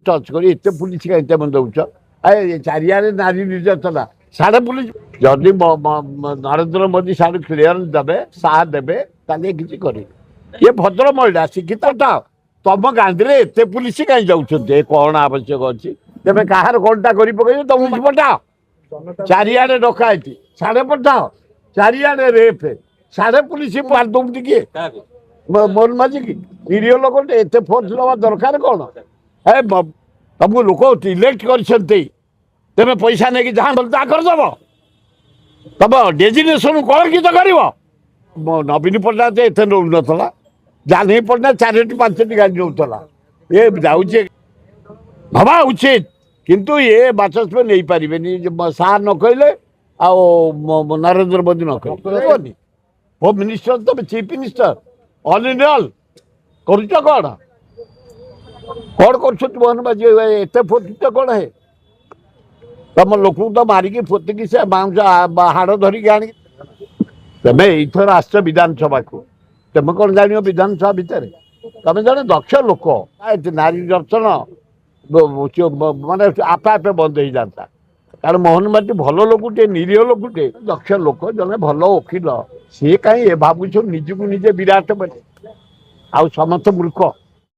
Touch କରି ଏତେ police କାହିଁ ତମେ ଦଉଛ? ଚାରିଆଡ଼େ ନାରୀ ନିର୍ଯାତନା ସାଡ଼େ ପୁଲିସ ଯଦି ନରେନ୍ଦ୍ର ମୋଦି ସାଡ଼େ କ୍ଲିୟର ଦେବେ ସାହା ଦେବେ ତାହେଲେ କିଛି କରିବେ। ଇଏ ଭଦ୍ର ମହିଳା ଶିକ୍ଷିତଟା ତମ ଗାନ୍ଧୀରେ ଏତେ ପୁଲିସ କାହିଁ ଯାଉଛନ୍ତି? କ'ଣ ଆବଶ୍ୟକ ଅଛି? ତେବେ କାହାର କ'ଣଟା କରି ପକେଇଛ ତମକୁ ପଠାଅ। ଚାରିଆଡ଼େ ଡକାୟତି ସାଡ଼େ ପଠାଅ, ଚାରିଆଡ଼େ ରେପ୍ ସାଡ଼େ ପୁଲିସ ମାରିଦଉଛନ୍ତି କିଏ? ମୋହନ ମାଝି ନିରୀହ ଲୋକଟେ ଏତେ ଫୋର୍ସ ଦେବା ଦରକାର କ'ଣ? ତମକୁ ଲୋକ ଇଲେକ୍ଟ କରିଛନ୍ତି, ତେବେ ପଇସା ନେଇକି ଯାହା ଭଲ ତାହା କରିଦେବ। ତମ ଡେଜିନେସନ୍ କଳଙ୍କିତ କରିବ। ନବୀନ ପଟ୍ଟନାୟକ ଏତେ ନେଉନଥିଲା, ଜାହ୍ନବୀ ପଟ୍ଟନାୟକ 4ଟି 5ଟି ଗାଡ଼ି ନେଉଥିଲା। ଏ ଯାଉଛି ହେବା ଉଚିତ, କିନ୍ତୁ ଏ ବାଚସ୍ପତି ନେଇପାରିବେନି ସାର୍ ନ କହିଲେ ଆଉ ନରେନ୍ଦ୍ର ମୋଦି ନ କହିଲେ। ହୋମ୍ ମିନିଷ୍ଟର ତମେ chief minister all in all କରୁଛ କ'ଣ? କ'ଣ କରୁଛନ୍ତି ମୋହନ ମାଝି? ଏତେ ଫୋଟିଛ କ'ଣ? ତମ ଲୋକଙ୍କୁ ତ ମାରିକି ଫୋତିକି ସେ ମାଂସ ହାଡ଼ ଧରିକି ଆଣିକି ତମେ ଏଇଥର ଆସିଛ ବିଧାନସଭାକୁ, ତମେ କ'ଣ ଜାଣିବ ବିଧାନସଭା ଭିତରେ? ତମେ ଜଣେ ଦକ୍ଷ ଲୋକ, ନାରୀ ଦର୍ଶନ ମାନେ ଆପେ ଆପେ ବନ୍ଦ ହେଇଯାନ୍ତା। କାରଣ ମୋହନ ମାଝି ଭଲ ଲୋକଟେ, ନିରୀହ ଲୋକଟେ, ଦକ୍ଷ ଲୋକ, ଜଣେ ଭଲ ଓକିଲ। ସିଏ କାହିଁ ଏ ଭାବୁଛ ନିଜକୁ ନିଜେ ବିରାଟ ବୋଲି? ଆଉ ସମସ୍ତ ମୂର୍ଖ।